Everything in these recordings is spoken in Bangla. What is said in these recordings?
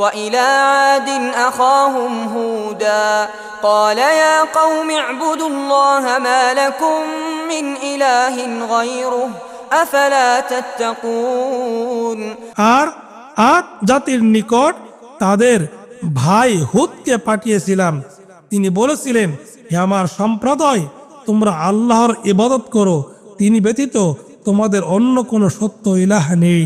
وإلى عاد أخاهم هودا قال يا قوم اعبدوا الله ما لكم من إله غيره أفلا تتقون আর আদ জাতির নিকট তাদের ভাই হুদকে পাঠিয়েছিলাম। তিনি বলেছিলেন, হে আমার সম্প্রদায়, তোমরা আল্লাহর ইবাদত করো, তিনি ব্যতীত তোমাদের অন্য কোনো সত্য ইলাহ নেই।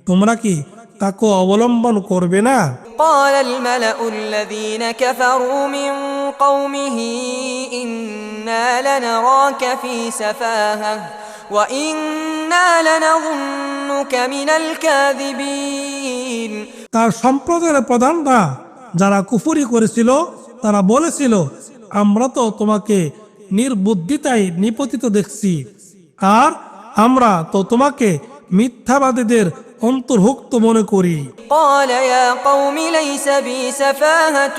তোমরা কি তাকে অবলম্বন করবে না? قال الملأ الذين كفروا من قومه إنا لنراك في سفاهة وإنا لنظنك من الكاذبين তার সম্প্রদায়ের প্রধানরা যারা কুফরি করেছিল তারা বলেছিল, আমরা তো তোমাকে নির্বুদ্ধিতায় নিপতিত দেখছি, আর আমরা তো তোমাকে মিথ্যাবাদীদের অন্তর্ভুক্ত মনে করি। قال يا قوم ليس بي سفاهة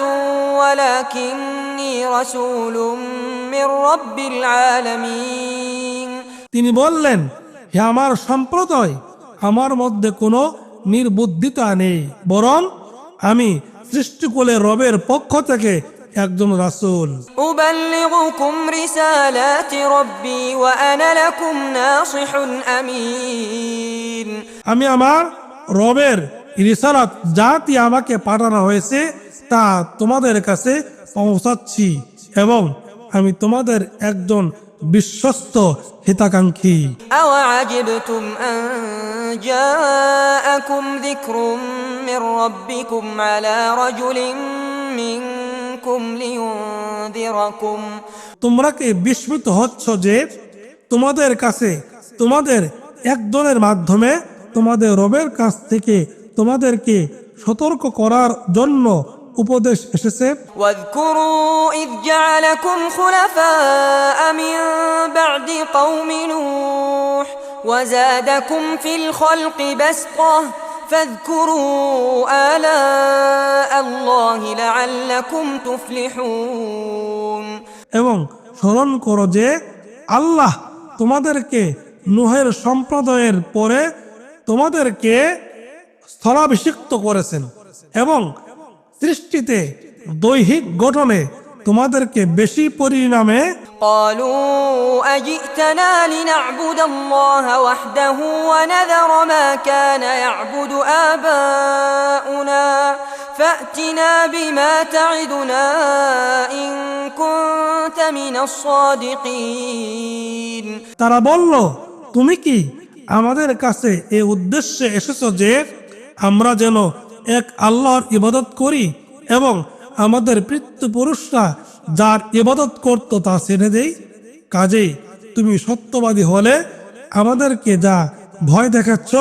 ولكني رسول من رب العالمين তিনি বললেন, হে আমার সম্প্রদায়, আমার মধ্যে কোনো নির্বুদ্ধিতা নেই, বরং আমি সৃষ্টিকুলের রবের পক্ষ থেকে একজন রাসূল। أبلغكم رسالات ربي وأنا لكم ناصح أمين আমি আমার রবের রিসালাত জাতি আমাকে পাঠানো হয়েছে তা তোমাদের কাছে পৌঁছাচ্ছি, এবং আমি তোমাদের একজন বিশ্বস্ত হিতাকাঙ্ক্ষী। أوعجبتم أن جاءكم ذكر من ربكم على رجل منكم لينذركم তোমরা কি বিস্মিত হচ্ছ যে তোমাদের কাছে তোমাদের একজনের মাধ্যমে তোমাদের রবের কাছ থেকে তোমাদেরকে সতর্ক করার জন্য উপদেশ এসেছে? واذكروا إذ جعلكم خلفاء من بعد قوم نوح وزادكم في الخلق بسطة فاذكروا آلاء الله لعلكم تفلحون এবং স্মরণ করো যে আল্লাহ তোমাদেরকে নূহের সম্প্রদায়ের পরে তোমাদেরকে স্থলাভিষিক্ত করেছেন এবং সৃষ্টিতে দৈহিক গঠনে তোমাদেরকে বেশি পরিণামে। قالوا أجئتنا لنعبد الله وحده ونذر ما كان يعبد آباؤنا فأتنا بما تعدنا إن كنت من الصادقين তারা বলল, তুমি কি আমাদের কাছে এই উদ্দেশ্যে এসেছো যে আমরা যেন এক আল্লাহর ইবাদত করি এবং আমাদের পিতৃপুরুষরা যার ইবাদত করত তা ছেড়ে দেই? কাজেই তুমি সত্যবাদী হলে আমাদেরকে যা ভয় দেখাচ্ছ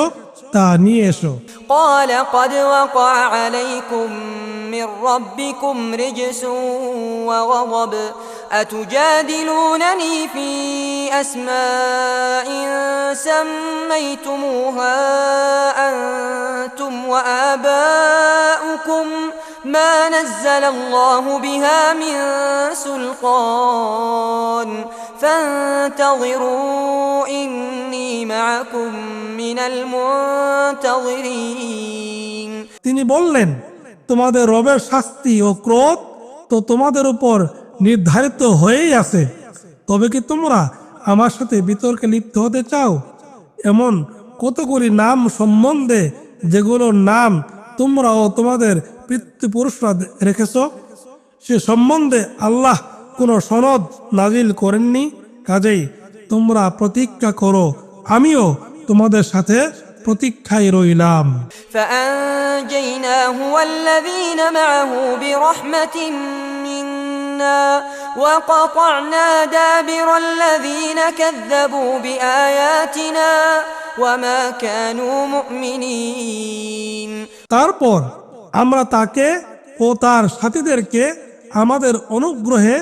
তা নিয়ে এসো। قال قد وقع عليكم من ربكم رجس وغضب أتجادلونني في أسماء سميتموها أنتم وآباؤكم ما نزل الله بها من سلطان فانتظروا إني معكم من المنتظرين তিনি বললেন, তোমাদের রবের শাস্তি ও ক্রোধ তো তোমাদের উপর নির্ধারিত হয়েই আছে, তবে কি তোমরা আমার সাথে বিতর্কে লিপ্ত হতে চাও? এমন কতগুলি নাম সম্বন্ধে যেগুলোর নাম তোমরা ও তোমাদের পিতৃপুরুষরা রেখেছ, সে সম্বন্ধে আল্লাহ কোনো সনদ নাজিল করেননি। কাজেই তোমরা প্রতীক্ষা করো, আমিও তোমাদের সাথে প্রতীক্ষায় রইলাম। فأنجيناه والذين معه برحمة منا وقطعنا دابر الذين كذبوا بآياتنا وما كانوا مؤمنين তারপর আমরা তাকে ও তার সাথীদেরকে আমাদের অনুগ্রহে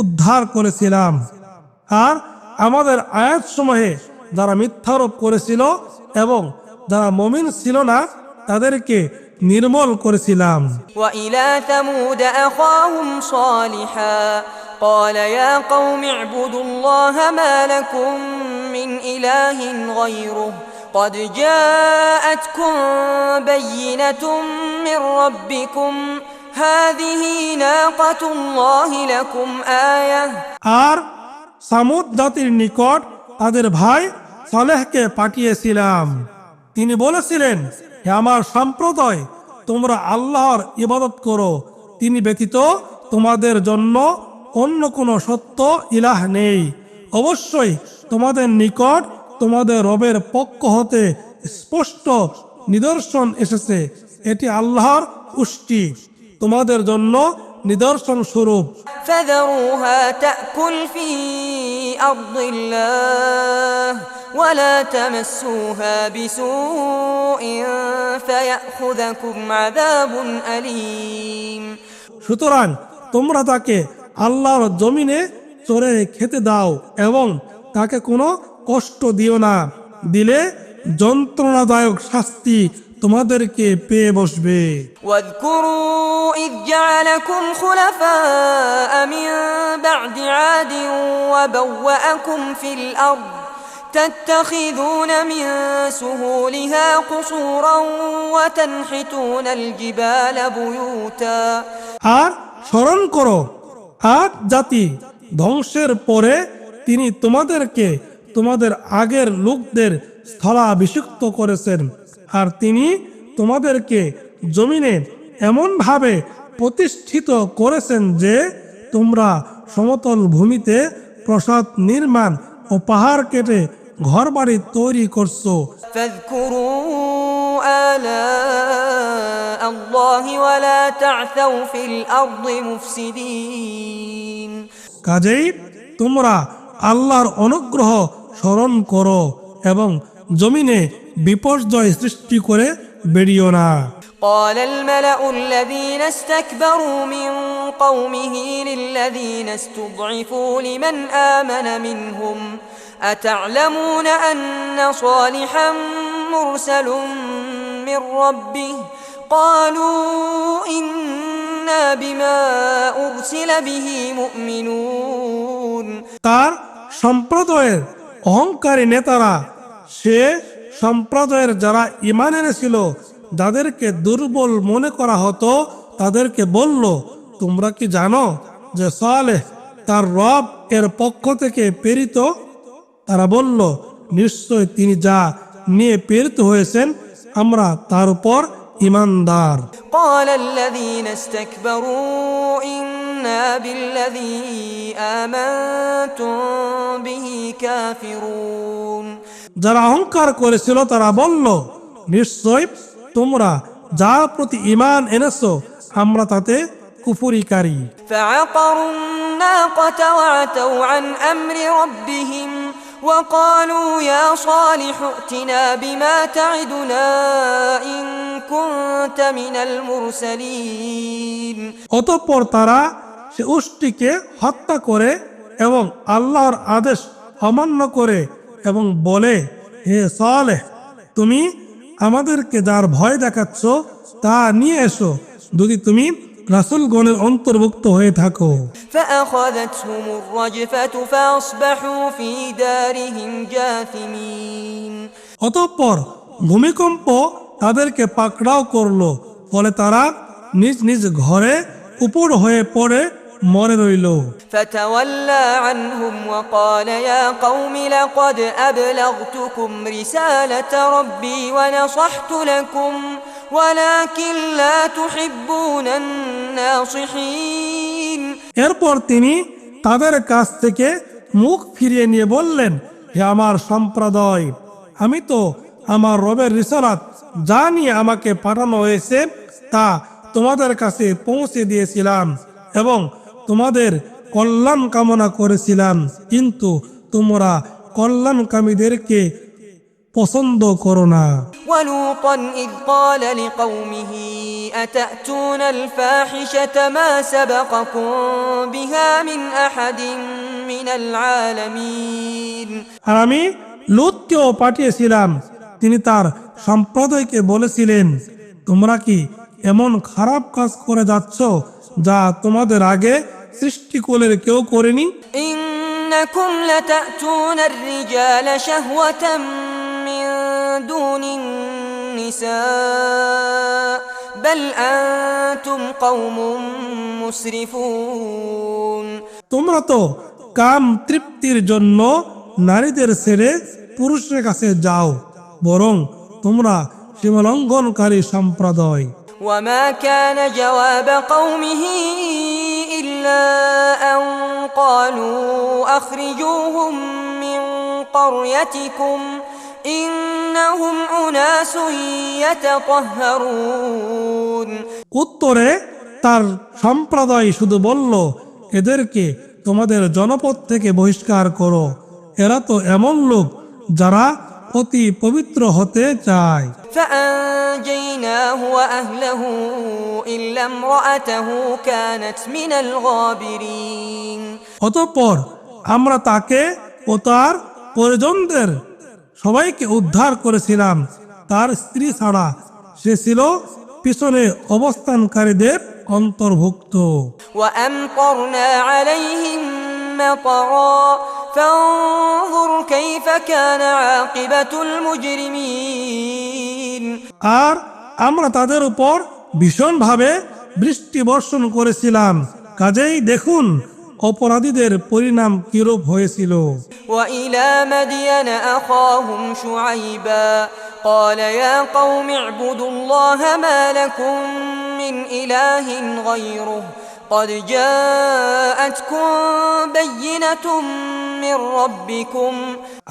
উদ্ধার করেছিলাম, আর আমাদের আয়াতসমূহে যারা মিথ্যারোপ করেছিল এবং যারা মুমিন ছিল না তাদেরকে নির্মূল করেছিলাম। وإلى ثمود أخاهم صالحا قال يا قوم اعبدوا الله ما لكم من إله غيره قد جاءتكم بينة من ربكم هذه ناقة الله لكم آية আর সামুদ জাতির নিকট তাদের ভাই সালেহকে পাঠিয়েছিলাম। তিনি বলেছিলেন, হে আমার সম্প্রদায়, তোমরা আল্লাহর ইবাদত করো, তিনি ব্যতীত তোমাদের জন্য অন্য কোনো সত্য ইলাহ নেই। অবশ্যই তোমাদের নিকট তোমাদের রবের পক্ষ হতে স্পষ্ট নিদর্শন এসেছে, এটি আল্লাহর পুষ্টি তোমাদের জন্য নিদর্শন স্বরূপ। فذروها تأكل في أرض الله ولا تمسوها بسوء فيأخذكم عذاب أليم সুতরাং তোমরা তাকে আল্লাহর জমিনে চরে খেতে দাও এবং তাকে কোনো কষ্ট দিও না, দিলে যন্ত্রণাদায়ক শাস্তি তোমাদেরকে পেয়ে বসবে। واذكروا إذ جعلكم خلفاء من بعد عاد وبوأكم في الأرض تتخذون من سهولها قصورا وتنحتون الجبال بيوتا আর স্মরণ করো, আদ জাতি ধ্বংসের পরে তিনি তোমাদেরকে তোমাদের আগের লোকদের স্থলাভিষিক্ত করেছেন, আর তিনি তোমাদেরকে জমিনে এমনভাবে প্রতিষ্ঠিত করেছেন যে তোমরা সমতল ভূমিতে প্রাসাদ নির্মাণ ও পাহাড় কেটে ঘরবাড়ি তৈরি করছো। فاذكروا آلاء الله ولا تعثوا في الأرض مفسدين কাজেই তোমরা আল্লাহর অনুগ্রহ স্মরণ করো এবং জমিনে বিপর্যয় সৃষ্টি করে বেরিও না। قال الملأ الذين استكبروا من قومه للذين استضعفوا لمن آمن منهم أتعلمون أن صالحا مرسل من ربه قالوا إنا بما أرسل به مؤمنون তার সম্প্রদায়ের অহংকারী নেতারা, সে সম্প্রদায়ের যারা ঈমান এনেছিল, যাদেরকে দুর্বল মনে করা হতো, তাদেরকে বলল, তোমরা কি জানো যে সালেহ তার রব এর পক্ষ থেকে প্রেরিত? তারা বলল, নিশ্চয় তিনি যা নিয়ে প্রেরিত হয়েছেন আমরা তার উপর ঈমানদার। قال الذين استكبروا إنا بالذي آمنتم به كافرون যারা অহংকার করেছিল তারা বলল, নিশ্চয় তোমরা যার প্রতি ঈমান এনেছো আমরা তাতে কুফরিকারী। فعقروا الناقة وعتوا عن أمر ربهم وقالوا يا صالح ائتنا بما تعدنا إن كنت من المرسلين অতঃপর তারা সে উষ্টটিকে হত্যা করে এবং আল্লাহর আদেশ অমান্য করে এবং বলে, হে সালেহ, তুমি আমাদেরকে যার ভয় দেখাচ্ছ তা নিয়ে এসো, যদি তুমি রাসূলগণের অন্তর্ভুক্ত হয়ে থাকো। فأخذتهم الرجفة فأصبحوا في دارهم جاثمين অতঃপর ভূমিকম্প তাদেরকে পাকড়াও করলো, ফলে তারা নিজ নিজ ঘরে উপর হয়ে পড়ে মরে রইল। فتولى عنهم وقال يا قوم لقد أبلغتكم رسالة ربي ونصحت لكم ولكن لا تحبون الناصحين এরপর তিনি তাদের কাছ থেকে মুখ ফিরিয়ে নিয়ে বললেন, হে আমার সম্প্রদায়, আমি তো আমার রবের রিসালাত যা নিয়ে আমাকে পাঠানো হয়েছে তা তোমাদের কাছে পৌঁছে দিয়েছিলাম এবং তোমাদের কল্যাণ কামনা করেছিলাম, কিন্তু তোমরা কল্যাণকামীদেরকে পছন্দ করো না। ولوطا إذ قال لقومه أتأتون الفاحشة ما سبقكم بها من أحد من العالمين আর আমি লূতকেও পাঠিয়েছিলাম, তিনি তার সম্প্রদায়কে বলেছিলেন, তোমরা কি এমন খারাপ কাজ করে যাচ্ছ যা তোমাদের আগে সৃষ্টিকুলের কেউ করেনি? إنكم لتأتون الرجال شهوة من دون النساء بل أنتم قوم مسرفون তোমরা তো কাম তৃপ্তির জন্য নারীদের ছেড়ে পুরুষের কাছে যাও, বরং তোমরা সীমালঙ্ঘনকারী সম্প্রদায়। وما كان جواب قومه إلا أن قالوا أخرجوهم من قريتكم إنهم أناس يتطهرون উত্তরে তার সম্প্রদায় শুধু বলল, এদেরকে তোমাদের জনপদ থেকে বহিষ্কার করো, এরা তো এমন লোক যারা অতি পবিত্র হতে চায়। فأنجيناه وأهله إلا امرأته كانت من الغابرين অতঃপর আমরা তাকে ও তার পরিজনদের সবাইকে উদ্ধার করেছিলাম, তার স্ত্রী ছাড়া সে ছিল পিছনে অবস্থানকারীদের অন্তর্ভুক্ত। وأمطرنا عليهم مطرا فانظر كيف كان عاقبة المجرمين আর আমরা তাদের উপর ভীষণভাবে বৃষ্টি বর্ষণ করেছিলাম, কাজেই দেখুন অপরাধীদের পরিণাম কিরূপ হয়েছিল। وإلى مدين أخاهم شعيبا قال يا قوم اعبدوا الله ما لكم من إله غيره قد جاءتكم بينة من ربكم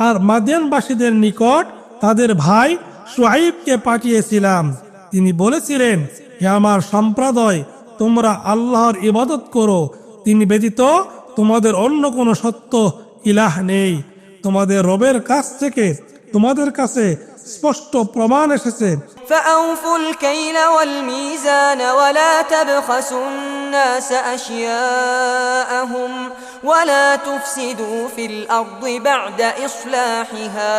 আর মাদিয়ানবাসীদের নিকট তাদের ভাই শুআইবকে পাঠিয়েছিলাম, তিনি বলেছিলেন, হে আমার সম্প্রদায়, তোমরা আল্লাহর ইবাদত করো, তিনি ব্যতীত তোমাদের অন্য কোনো সত্য ইলাহ নেই। তোমাদের রবের কাছ থেকে তোমাদের কাছে স্পষ্ট প্রমাণ এসেছে। فأوفوا الكيل والميزان ولا تبخسوا الناس أشياءهم ولا تفسدوا في الأرض بعد إصلاحها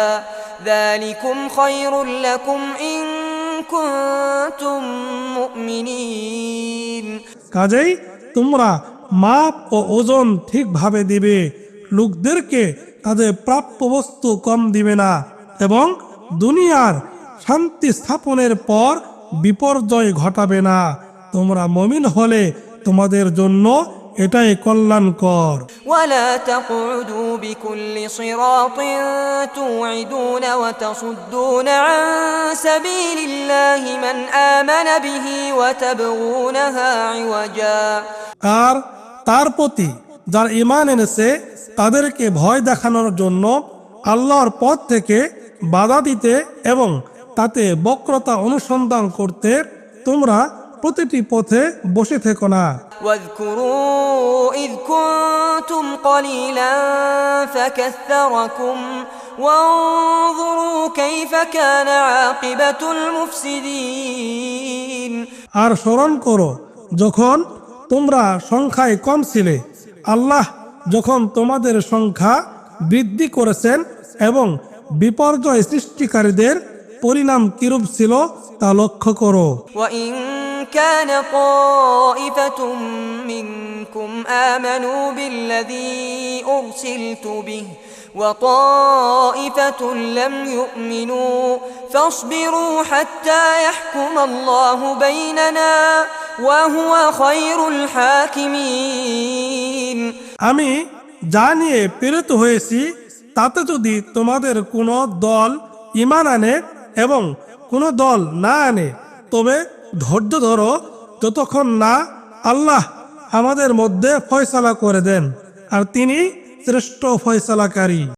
ذلكم خير لكم إن كنتم مؤمنين কাজেই তোমরা মাপ ও ওজন ঠিকভাবে দিবে, লোকদেরকে তাদের প্রাপ্য বস্তু কম দিবে না এবং দুনিয়ার শান্তি স্থাপনের পর বিপর্যয় ঘটাবে না। তোমরা মুমিন হলে তোমাদের জন্য এটাই কল্যাণকর। ولا تقعدوا بكل صراط توعدون وتصدون عن سبيل الله من آمن به وتبغونها عوجا আর তার প্রতি যারা ঈমান এনেছে তাদেরকে ভয় দেখানোর জন্য আল্লাহর পথ থেকে বাধা দিতে এবং তাতে বক্রতা অনুসন্ধান করতে তোমরা প্রতিটি পথে বসে থেকো না। واذكروا إذ كنتم قليلا فكثركم وانظروا كيف كان عاقبة المفسدين আর স্মরণ করো, যখন তোমরা সংখ্যায় কম ছিলে, আল্লাহ যখন তোমাদের সংখ্যা বৃদ্ধি করেছেন এবং বিপর্যয় সৃষ্টিকারীদের পরিণাম কিরূপ ছিল তা লক্ষ্য করো। وإن كان طائفة منكم آمنوا بالذي أرسلت به وطائفة لم يؤمنوا فاصبروا حتى يحكم الله بيننا وهو خير الحاكمين আমি যা নিয়ে প্রেরিত হয়েছি তাতে যদি তোমাদের কোনো দল ঈমান আনে এবং কোনো দল না আনে, তবে ধৈর্য ধরো যতক্ষণ না আল্লাহ আমাদের মধ্যে ফয়সালা করে দেন, আর তিনি শ্রেষ্ঠ ফয়সালাকারী।